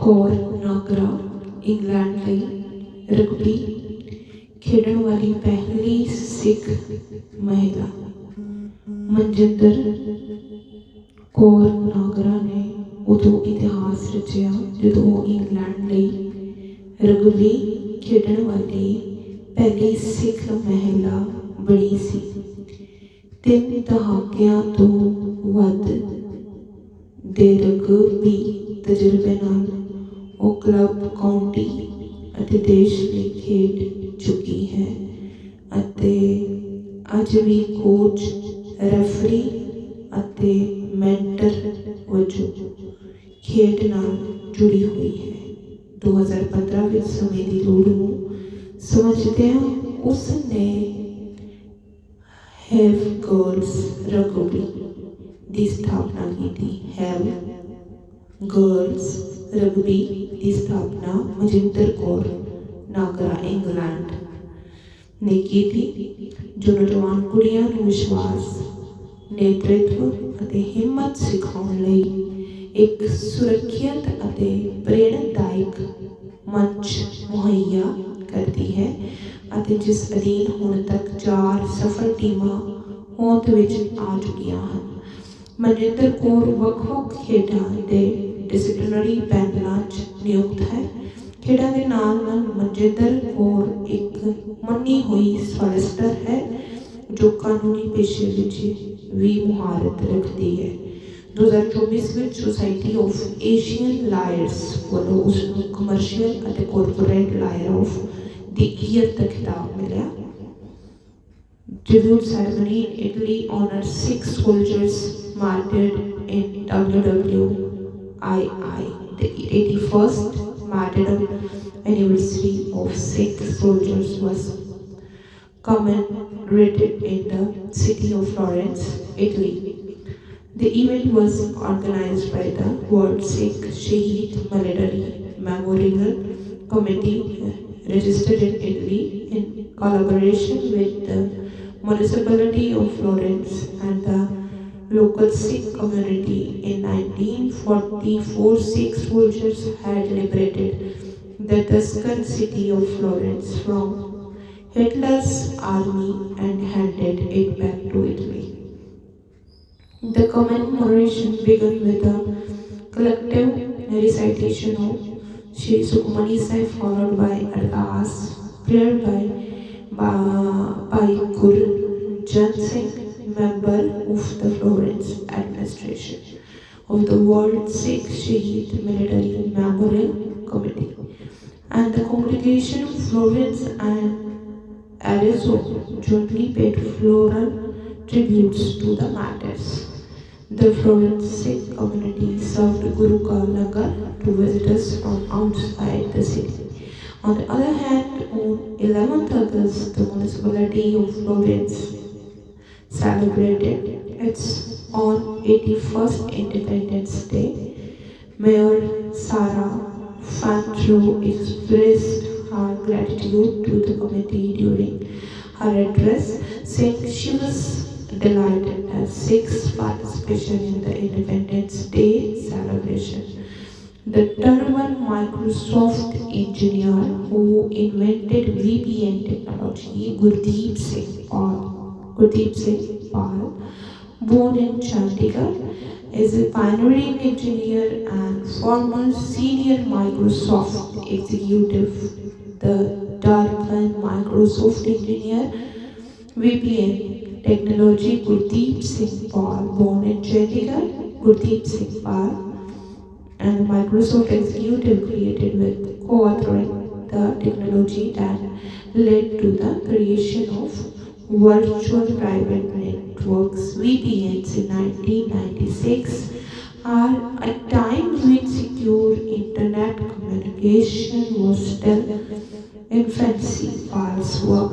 Kaur Nagra England ਲਈ rugby ਖੇਡਣ ਵਾਲੀ ਪਹਿਲੀ ਸਿੱਖ ਮਹਿਲਾ। ਮਨਜਿੰਦਰ ਕੌਰ ਨਾਗਰਾ ਨੇ ਉਦੋਂ ਇਤਿਹਾਸ ਰਚਿਆ ਜਦੋਂ ਉਹ ਇੰਗਲੈਂਡ ਲਈ ਰਗਬੀ ਖੇਡਣ ਵਾਲੀ ਪਹਿਲੀ ਸਿੱਖ ਮਹਿਲਾ ਬਣੀ ਸੀ। 3 ਦਹਾਕਿਆਂ ਤੋਂ ਵੱਧ ਦੇ ਰਗਬੀ ਤਜਰਬੇ ਨਾਲ ਉਹ ਕਲੱਬ, ਕਾਉਂਟੀ ਅਤੇ ਦੇਸ਼ ਲਈ ਖੇਡ ਚੁੱਕੀ ਹੈ ਅਤੇ ਅੱਜ ਵੀ ਕੋਚ, ਰੈਫਰੀ ਅਤੇ ਮੈਂਟਰ ਵਜੋਂ ਖੇਡ ਨਾਲ ਜੁੜੀ ਹੋਈ ਹੈ। 2015 ਵਿੱਚ ਸਮੇਂ ਦੀ ਲੋੜ ਨੂੰ ਸਮਝਦਿਆਂ ਉਸ ਨੇ ਹੈਵ ਗਰਲਸ ਰਗਬੀ ਦੀ ਸਥਾਪਨਾ ਕੀਤੀ। ਹੈਵ ਗਰਲਸ ਰਗਬੀ ਦੀ ਸਥਾਪਨਾ ਮਨਜਿੰਦਰ ਕੌਰ ਨਾਗਰਾ ਇੰਗਲੈਂਡ ਨੇ ਕੀਤੀ, ਜੋ ਨੌਜਵਾਨ ਕੁੜੀਆਂ ਨੂੰ ਵਿਸ਼ਵਾਸ, ਨੇਤਰਤਵ ਅਤੇ ਹਿੰਮਤ ਸਿਖਾਉਣ ਲਈ ਇੱਕ ਸੁਰੱਖਿਅਤ ਅਤੇ ਪ੍ਰੇਰਣਾਦਾਇਕ ਮੰਚ ਮੁਹੱਈਆ ਕਰਦੀ ਹੈ ਅਤੇ ਜਿਸ ਅਧੀਨ ਹੁਣ ਤੱਕ 4 ਸਫਲ ਟੀਮਾਂ ਹੋਂਦ ਵਿੱਚ ਆ ਚੁੱਕੀਆਂ ਹਨ। ਮਨਜਿੰਦਰ ਕੌਰ ਵੱਖ-ਵੱਖ ਖੇਡਾਂ ਦੇ ਡਿਸਪਲਿਨਰੀ ਪੈਨਲਾਂ 'ਚ ਨਿਯੁਕਤ ਹੈ। ਖੇਡਾਂ ਦੇ ਨਾਲ-ਨਾਲ ਮਨਜਿੰਦਰ ਕੌਰ ਇੱਕ ਮੰਨੀ ਹੋਈ ਸੋਲਿਸਟਰ ਹੈ ਜੋ ਕਾਨੂੰਨੀ ਪੇਸ਼ੇ ਵਿੱਚ ਵੀ ਮੁਹਾਰਤ ਰੱਖਦੀ ਹੈ। 2024 ਵਿੱਚ ਸੁਸਾਇਟੀ ਆਫ ਏਸ਼ੀਅਨ ਲਾਇਰਸ ਵੱਲੋਂ ਉਸ ਨੂੰ ਕਮਰਸ਼ੀਅਲ ਅਤੇ corporate lawyer of the year ਦਾ ਖਿਤਾਬ ਮਿਲਿਆ। Tribute ceremony in Italy honored 6 soldiers martyred in WWII. The 81st martyrdom anniversary of Sikh soldiers was commemorated in the city of Florence, Italy. The event was organized by the World Sikh Shaheed Military Memorial Committee, registered in Italy in collaboration with the municipality of Florence and the local Sikh community. In 1944, Sikh soldiers had liberated the Tuscan city of Florence from Hitler's army and handed it back to Italy. The commemoration began with a collective recitation of Shri Sukhmani Sahib, followed by Ardas, prayer by Gurjan Singh, member of the Florence administration of the World Sikh Shaheed Military Memorial Committee, and the congregation of Florence and Arezzo jointly paid floral tributes to the martyrs. The Florence Sikh community served Guru Ka Langar to visitors from outside the city. On the other hand, on 11th August, the municipality of Florence celebrated its own 81st Independence Day. Mayor Sarah Fantrue expressed her gratitude to the committee during her address, saying she was delighted at Sikhs' participation in the Independence Day celebration. The Turban Microsoft engineer who invented VPN technology, Gurdeep Singh Pal, born in Chandigarh, is a pioneering engineer and former senior Microsoft executive. The Turban Microsoft engineer, VPN technology, Gurdeep Singh Pal, born in Chandigarh, Gurdeep Singh Pal, and the Microsoft executive created with co-authoring the technology that led to the creation of virtual private networks, VPNs, in 1996, are a time when secure internet communication was still in infancy. Pal's work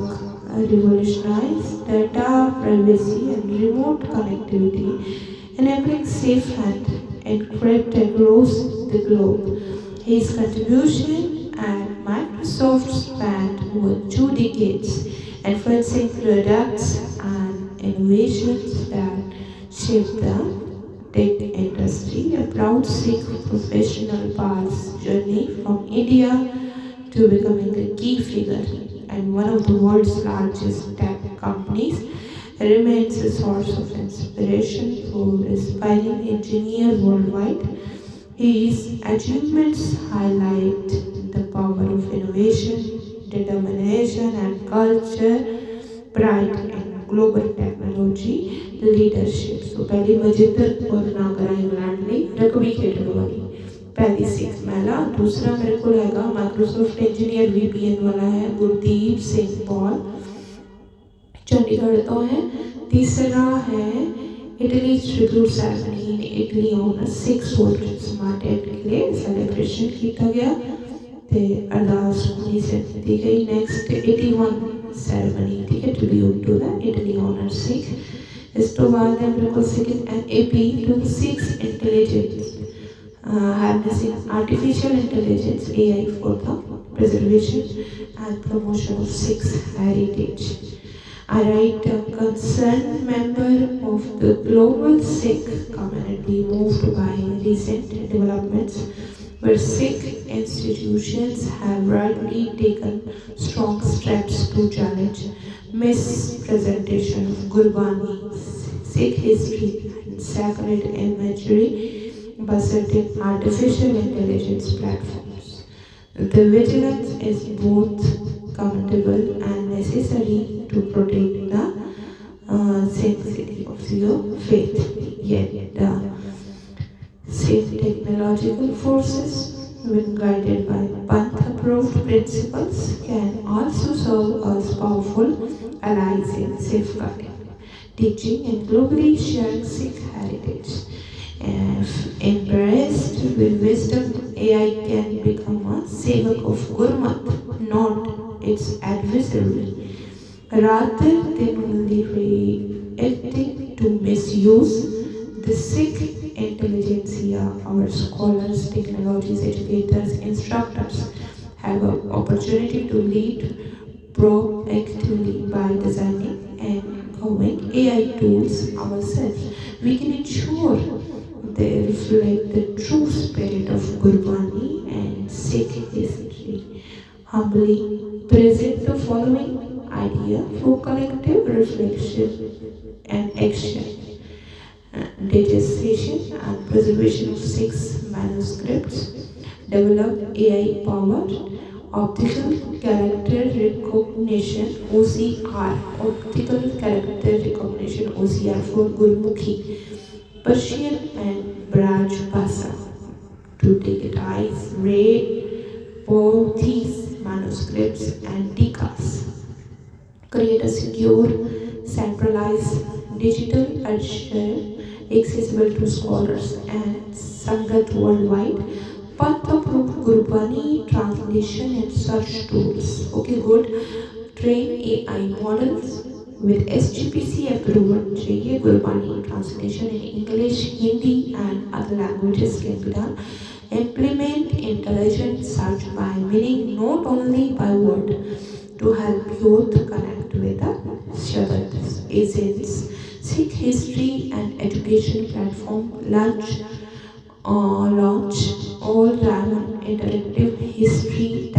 revolutionized data privacy and remote connectivity, enabling safe and encrypt across the globe. His contribution at Microsoft spanned over 2 decades, influencing products and innovations that shaped the tech industry, a proud Sikh professional path's journey from India to becoming a key figure and one of the world's largest tech companies remains a source of inspiration for aspiring engineers worldwide. His achievements highlight the power of innovation, determination, and culture pride in global technology leadership. So पहली मजिंदर और नागरा England ਲਈ rugby खेडਣ वाली पहली सिख महिला। दूसरा मेरे को रहेगा माइक्रोसॉफ्ट इंजीनियर VPN वाला है गुरदीप सिंह पॉल, चंडीगढ़ तो है। तीसरा है Italy tribute ceremony in Italy on 6 soldiers martyr के लिए सेलिब्रेशन किया गया ते अरदास होनी से दी गई। नेक्स्ट 81 सेरेमनी ठीक है tribute to the Italy honour Sikh. इस तो बाद है बिल्कुल सेकंड एन AP टू सिक्स intelligence harnessing artificial intelligence AI for the preservation and promotion of Sikh heritage. I write a concerned member of the global Sikh community moved by recent developments where Sikh institutions have rightly taken strong steps to challenge mispresentation of Gurbani, Sikh history and sacred imagery by certain artificial intelligence platforms. The vigilance is both commendable and necessary to protect the sanctity of your faith. Yet the same technological forces, when guided by Panth-approved principles, can also serve as powerful allies in safeguarding, teaching, and globally sharing Sikh heritage. If embraced with wisdom, AI can become a sevak of Gurmat, not its adversary. Rather than only reacting to misuse, the Sikh intelligentsia, our scholars, technologies, educators, instructors, have an opportunity to lead proactively by designing and government AI tools ourselves. We can ensure they reflect the true spirit of Gurbani and Sikh history. Humbly present the following idea for collective reflection and action. Digitization and preservation of Sikh manuscripts. Develop AI-powered optical character recognition OCR. Optical character recognition OCR for Gurmukhi, Persian and Braj Bhasa to digitize rare Portuguese manuscripts and tikas. Create a secure, centralized digital archive accessible to scholars and Sangat worldwide. Path-approved Gurbani translation and search tools. Okay, good. Train AI models with SGPC approval. चाहिए Gurbani translation in English, Hindi, and other languages can be done. Implement intelligent search by meaning not only by word to help youth connect with the Shabbat agents. Sikh history and education platform launch all Diamond interactive history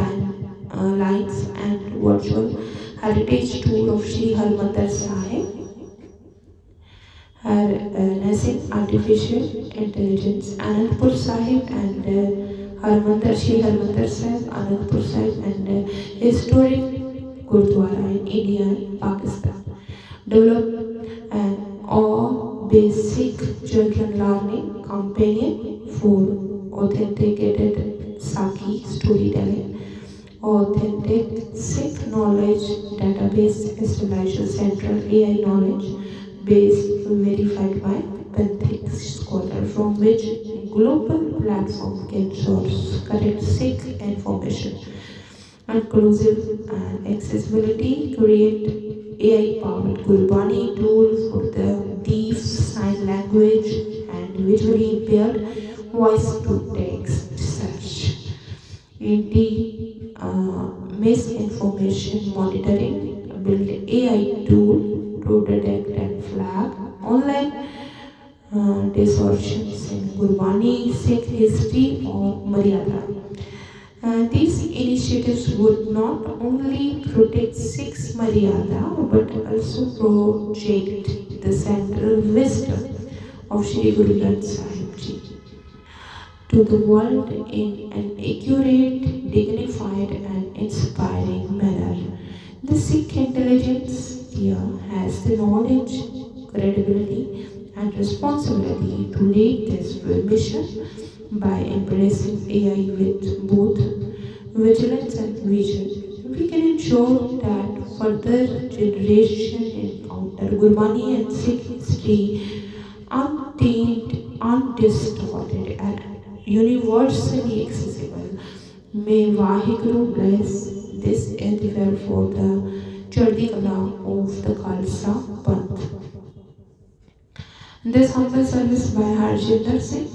lines and virtual heritage tour of Sri Harmandir Sahib, harnessing artificial intelligence, Anandpur Sahib and Harmandir Sri Harmandir Sahib, Anandpur Sahib and historic Gurdwara in India and Pakistan. Develop an all basic children learning companion for authenticated Saki storytelling. Authentic Sikh knowledge database establishes central AI knowledge base verified by Panthic scholar from which global platform can source correct Sikh information. Inclusive and accessibility create AI-powered Gurbani tool for the deaf, sign language and visually impaired voice to text search. Misinformation monitoring, build AI tool to detect and flag online distortions in Gurbani, Sikh history, or Maryada. These initiatives would not only protect Sikhs' Maryada but also project the central wisdom of Shri Guru Granth Sahib Ji to the world in an accurate, dignified, and inspiring manner. The Sikh intelligence here has the knowledge, credibility, and responsibility to lead this mission by embracing AI with both vigilance and vision. We can ensure that further generation encounter Gurbani and Sikh history untainted, undistorted, and universally accessible. May Vaheguru bless this endeavor for the Chardi Kala of the Khalsa Panth. This humble service by Harjinder Singh.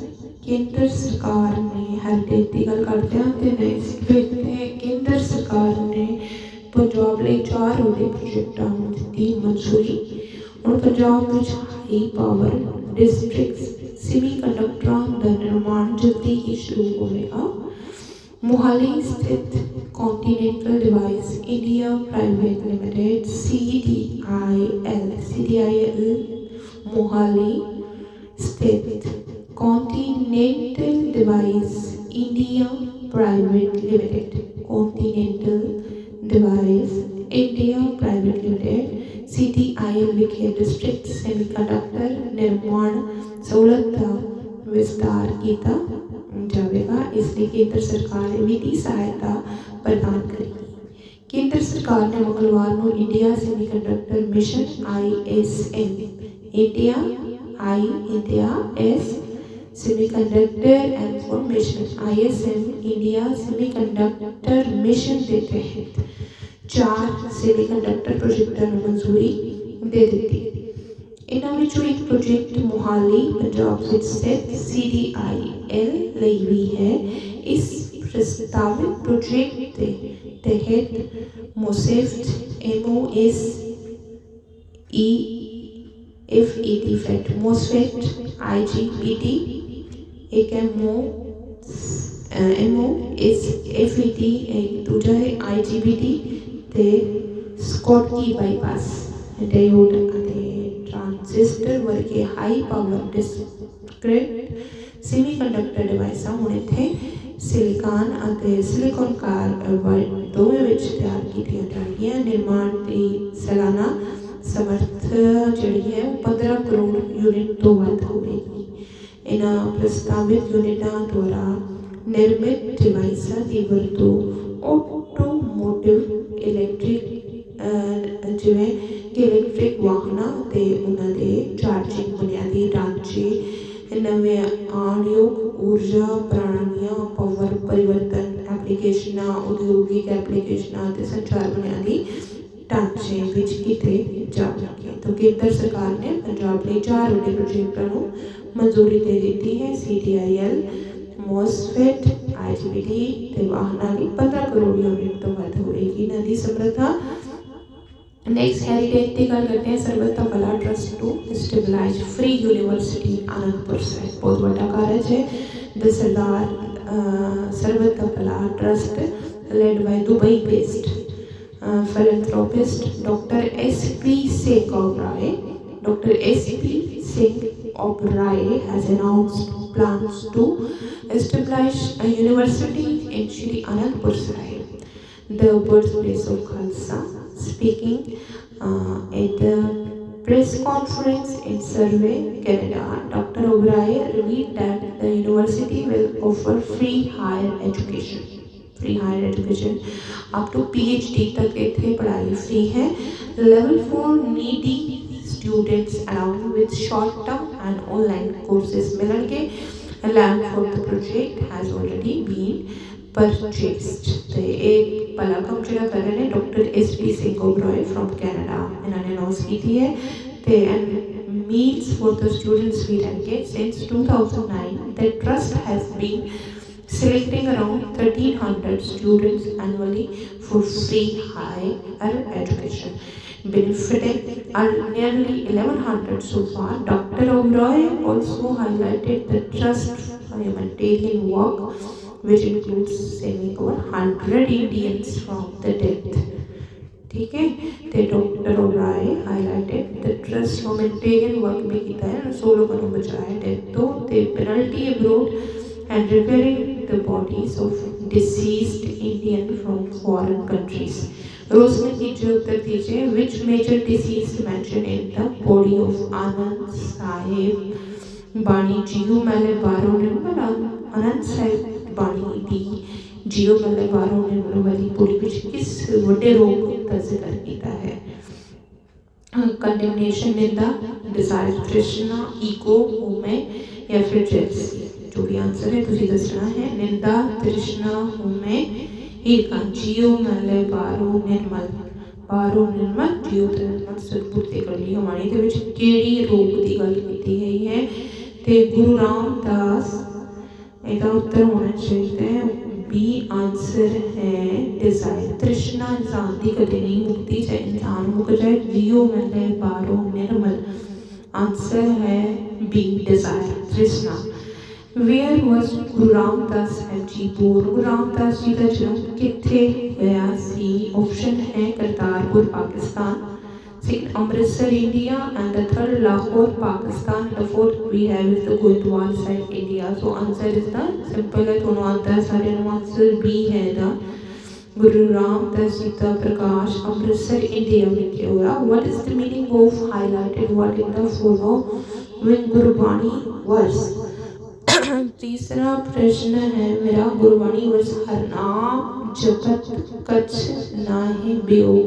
ਕੇਂਦਰ ਸਰਕਾਰ ਨੇ heritage ਦੀ ਗੱਲ ਕਰਦੇ ਹਾਂ ਤੇ ਕੇਂਦਰ ਸਰਕਾਰ ਨੇ ਪੰਜਾਬ ਲਈ 4 ਵੱਡੇ ਪ੍ਰੋਜੈਕਟਾਂ ਨੂੰ ਦਿੱਤੀ ਮਨਜ਼ੂਰੀ। ਹੁਣ ਪੰਜਾਬ ਵਿੱਚ ਹਾਈ ਪਾਵਰ ਡਿਸਟ੍ਰਿਕਟ ਸੈਮੀ ਕੰਡਕਟਰਾਂ ਦਾ ਨਿਰਮਾਣ ਜਲਦੀ ਹੀ ਸ਼ੁਰੂ ਹੋਵੇਗਾ। मोहाली स्थित continental device India private limited CDIL Mohali स्थित continental device India private limited CDIL विखे डिस्ट्रिक्ट सेमीकंडक्टर निर्माण सहूलत का विस्तार किया जाएगा, इसलिए केंद्र सरकार ने वित्तीय सहायता प्रदान करेगी। केंद्र सरकार ने मंगलवार को India semiconductor mission ISM India semiconductor information ISM India semiconductor mission के तहत 4 सेमीकंडक्टर प्रोजेक्टों को मंजूरी दे दी। इन्होंने एक प्रोजेक्ट मोहाली पंजाब में स्थित CDIL ਲਈ भी है। इस प्रस्तावित प्रोजेक्ट के तहत मोसेफ्ट MOSFET IGBT एक MOSFET एक दूजा है IGBT ते स्कॉटकी बाईपास डायोड ट्रांजिस्टर वर्गे high power discrete semiconductor device ਹੁਣ ਇੱਥੇ ਸਿਲੀਕਾਨ ਅਤੇ ਸਿਲੀਕਨ ਕਾਰਬਾਈਡ ਦੋਵੇਂ ਵਿੱਚ ਤਿਆਰ ਕੀਤੀਆਂ ਜਾਣਗੀਆਂ। ਨਿਰਮਾਣ ਦੀ ਸਾਲਾਨਾ ਸਮਰੱਥ ਜਿਹੜੀ ਹੈ 15 ਕਰੋੜ ਯੂਨਿਟ ਤੋਂ ਵੱਧ ਹੋਵੇਗੀ। ਇਹਨਾਂ ਪ੍ਰਸਤਾਵਿਤ ਯੂਨਿਟਾਂ ਦੁਆਰਾ ਨਿਰਮਿਤ ਡਿਵਾਈਸਾਂ ਦੀ ਵਰਤੋਂ ਆਟੋਮੋਟਿਵ ਇਲੈਕਟ੍ਰਿਕ ਜਿਵੇਂ ਕਿ ਇਲੈਕਟ੍ਰਿਕ ਵਾਹਨਾਂ ਤੇ ਉਹਨਾਂ ਦੇ ਚਾਰਜਿੰਗ ਬੁਨਿਆਦੀ ਢਾਂਚੇ नवे आणयोग ऊर्जा प्रणालियां पावर परिवर्तन एप्लीकेशन औद्योगिक एप्लीकेशन संचार बुनियादी ढांचे विच किते जाएंगे। तो केंद्र सरकार ने पंजाब में 4 बड़े प्रोजेक्टों को मंजूरी दे दी है। CDIL MOSFET IGBT ते वाहनां दी 15 करोड़ यूनिट तो वध होएगी नदी समर्था। नेक्स्ट हेरिटेज की गल करते हैं Sarbat Kala trust to stabilize free university Anandpur Sahib. बहुत बड़ा कार्य है। The Sardar Sarbat Kala trust led by Dubai based philanthropist Dr. S.P. Singh Oberoi has announced plans to establish a university in Shri Anandpur Sahib, the birthplace of Khalsa. Speaking at the press conference in Surrey, Canada, Dr. Oberoi revealed that the university will offer free higher education up to PhD तक इतने पढ़ाई free है। Level 4 needy students along with short term and online courses मिलेंगे। Land for the project has already been purchased। तो एक पहला काम जो कर रहे हैं doctor S.P. Singh Oberoi from Canada इन्होंने अनाउंस की थी है। तो and meals for the students मिलेंगे। Since 2009 the trust has been selecting around 1,300 students annually for free higher education, benefiting nearly 1,100 so far. Dr. Oberoi also highlighted the trust for humanitarian work, which includes saving over 100 Indians from the death. ठीक है, तो doctor Oberoi highlighted the trust humanitarian work भी किया है, 100 लोगों ने बचाया death to the penalty abroad and repairing the bodies of deceased Indian from foreign countries. रोशनी कीजिए, उत्तर दीजिए, which major disease mention in the body of Anand Sahib Bani जीयू मैले बारो निर्मल आनंद साहेब बाणी दी जीओ मतलब बारों ने वाली पूरी पिछ किस वडे रोग का जिक्र किया है। कंडेमनेशन निंदा, डिजायर, तृष्णा, ईगो, मोह या फिर जेलसी, जो भी आंसर है तुझे दसना है। निंदा, तृष्णा, मोह, ईर्ष्या, जीओ मतलब बारों निर्मल जीओ निर्मल सतपुरते कर ली हमारी दे विच केड़ी रोग की गल की गई है। ते गुरु रामदास इसका उत्तर होना चाहिए बी आंसर है डिजायर। तृष्णा इंसान की कभी नहीं मुक्ति, चाहे इंसान मुक जाए। जियो मतलब बारो निर्मल, आंसर है बी डिजायर तृष्णा। वेयर वाज गुरु रामदास साहब जी बोर? गुरु रामदास जी का जन्म किथे होया सी? ऑप्शन है Kartarpur Pakistan, second Amritsar India, and the third Lahore Pakistan, the fourth we have is the Gurdwara side India। so answer is the simple है, दोनों आता है सारे आंसर बी है द गुरु रामदास जी का प्रकाश अमृतसर इंडिया में किया हुआ। What is the meaning of highlighted word in the following Gurbani verse? तीसरा प्रश्न है मेरा, गुरबाणी वर्स हर नाम जपत कछ नाहि वियोग।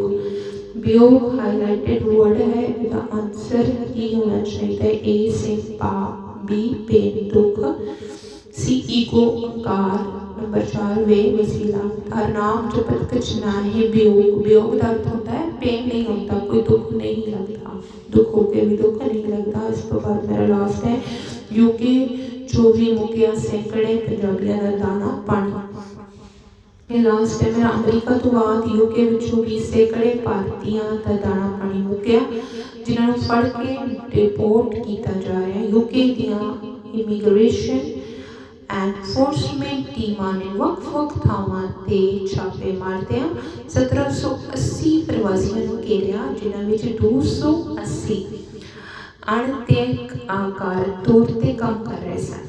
वियोग हाईलाइटेड वर्ड है, इसका आंसर ही होना चाहिए ए सिंपा, बी पेन दुख, सी ईगो अहंकार, नंबर 4 वे वसीला। हर नाम जपत कछ नाहि वियोग, वियोग का अर्थ होता है पेन नहीं होता, कोई दुख नहीं लगता, दुख होके भी दुख नहीं लगता। इस तो बाद मेरा लास्ट है यूके 24 मुकिया सैकड़े पंजाबियों का दाना पानी। ये लास्ट है मेरा, अमरीका तो बाद यूके विचों 20 सैकड़े भारतीयों का दाना पानी मुक्या, जिन्होंने फड़ के रिपोर्ट किया जा रहा है। यूके दियां इमीग्रेशन एनफोर्समेंट टीमां ने वक्-वक् थावां ते छापे मारदे 1780 प्रवासियों को घेरिया, जिन्हां विच 280 अणअधिकारत तौर ते काम कर रहे सन।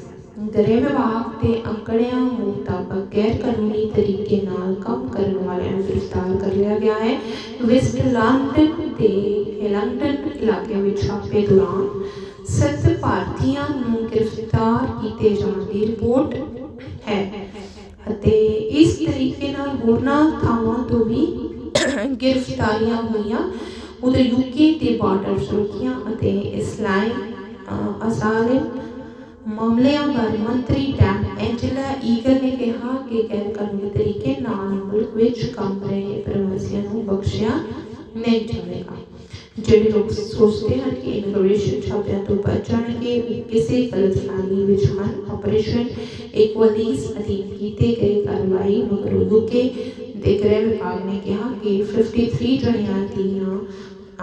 गृह विभाग के अंकड़ियां मुताबिक गैर कानूनी तरीके नाल काम करने वाले गिरफ्तार कर लिया गया है। वेस्ट लंदन के लंदन इलाके में छापे दौरान 7 भारतीयों को गिरफ्तार किए जाने की रिपोर्ट है। इस तरीके नाल होरनां थावां तो भी गिरफ्तारियां हुईयां। उधर यूके के बॉर्डर सुरक्षा और इस्लाम असालिम मामलिਆਂ बारे मंत्री डैम एंजेला ईगल ने कहा कि गैर कानूनी तरीके नाल मुल्क विच काम रहे प्रवासियों को बख्शिया नहीं जाएगा। ਜਿਹੜੇ ਲੋਕ सोचते हैं कि इमिग्रेशन छापिਆਂ ਤੋਂ बच जाएंगे किसी गलतफहमी विच ਹਨ। ऑपरेशन इक्वलीज अधीन कीते गए कार्रवाई मगर यूके ਦੇ गृह विभाग ने कहा कि 53 जणियां ਦੀਆਂ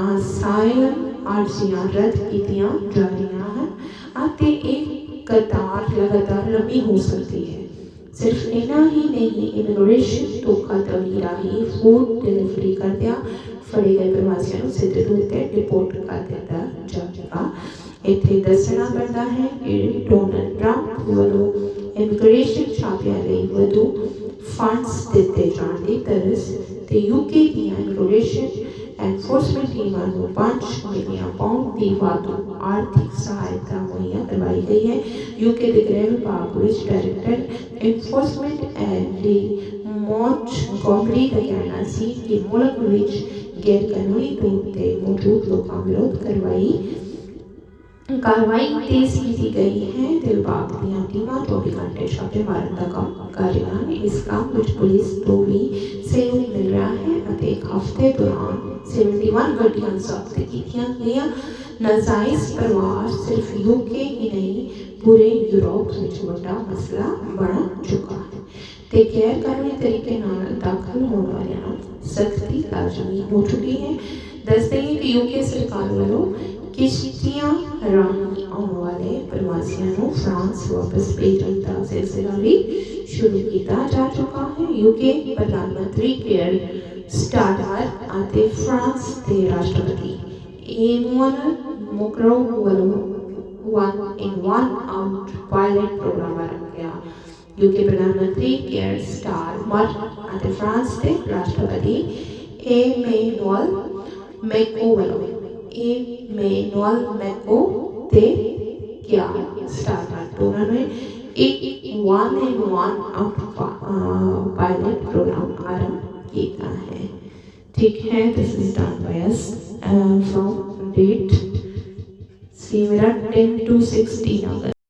असाइलम अर्जियां रद्द कीतियां जा रਹੀਆਂ ਹਨ ਅਤੇ ਇਹ कतार लगातार लंबी हो सकती है। सिर्फ इतना ही नहीं, इमिग्रेशन धोखाधड़ी राही फूड डिलीवरी कर दिया फड़े गए प्रवासियों को सीधे रूप से डिपोर्ट कर दिया जाएगा। इतने दसना बनता है कि डोनाल्ड ट्रंप वालों इमिग्रेशन छापिया ਲਈ વધુ फंड्स ਦਿੱਤੇ ਜਾਣ ਦੀ ਤਰਸ ਤੇ यूके ਦੀਆਂ इमिग्रेशन एनफोर्समेंट टीमां को 5 मिलियन पाउंड की वाधू आर्थिक सहायता मुहैया करवाई गई है। यूके के गृह विभाग which director enforcement and Montgomery का कहना सी कि मुल्क विच गैर कानूनी तौर पर मौजूद लोगों विरोध कार्रवाई तेज की गई है। विभाग ਦੀਆਂ ਟੀਮਾਂ 24 घंटे छापे मारन का काम कर रही हैं। इस काम में पुलिस को भी सहयोग मिल रहा है। एक हफ्ते दौरान 71 गाड़ियां जब्त की गई। नाजायज प्रवास सिर्फ यूके ही नहीं पूरे यूरोप ਵਿੱਚ ਵੱਡਾ ਮਸਲਾ ਬਣ ਚੁੱਕਾ ਹੈ ਤੇ ਗੈਰ ਕਾਨੂੰਨੀ ਤਰੀਕੇ ਨਾਲ ਦਾਖਲ ਹੋਣ ਵਾਲਿਆਂ ਨੂੰ ਸਖਤੀ ਲਾਜ਼ਮੀ ਹੋ ਚੁੱਕੀ ਹੈ। ਦੱਸਦੇ ਹਾਂ ਕਿ ਯੂਕੇ ਸਰਕਾਰ ਵੱਲੋਂ ਕਿਸ਼ਤੀਆਂ ਰਾਹੀਂ ਆਉਣ ਵਾਲੇ ਪ੍ਰਵਾਸੀਆਂ ਨੂੰ ਫਰਾਂਸ ਵਾਪਸ ਭੇਜਣ ਦਾ ਸਿਲਸਿਲਾ ਵੀ ਸ਼ੁਰੂ ਕੀਤਾ ਜਾ ਚੁੱਕਾ ਹੈ। ਯੂਕੇ ਪ੍ਰਧਾਨ ਮੰਤਰੀ ਕੇਅਰ ਸਟਾਰਮਰ ਅਤੇ ਫਰਾਂਸ ਦੇ ਰਾਸ਼ਟਰਪਤੀ ਇਮੈਨੂਅਲ ਮੈਕਰੋਂ ਵੱਲੋਂ one out pilot program ਆਰੰਭਿਆ। ਯੂਕੇ ਪ੍ਰਧਾਨ ਮੰਤਰੀ ਕੇਅਰ ਸਟਾਰਮਰ ਅਤੇ ਫਰਾਂਸ ਦੇ ਰਾਸ਼ਟਰਪਤੀ ਇਮੈਨੂਅਲ ਮੈਕਰੋਂ ਤੇ ਕਿਆ ਸਟਾਰਮਰ ਦੋਨਾਂ ਨੇ ਇੱਕ one out pilot program आरंभ किया है। ठीक है, this is done by us from date 10 to 16 August.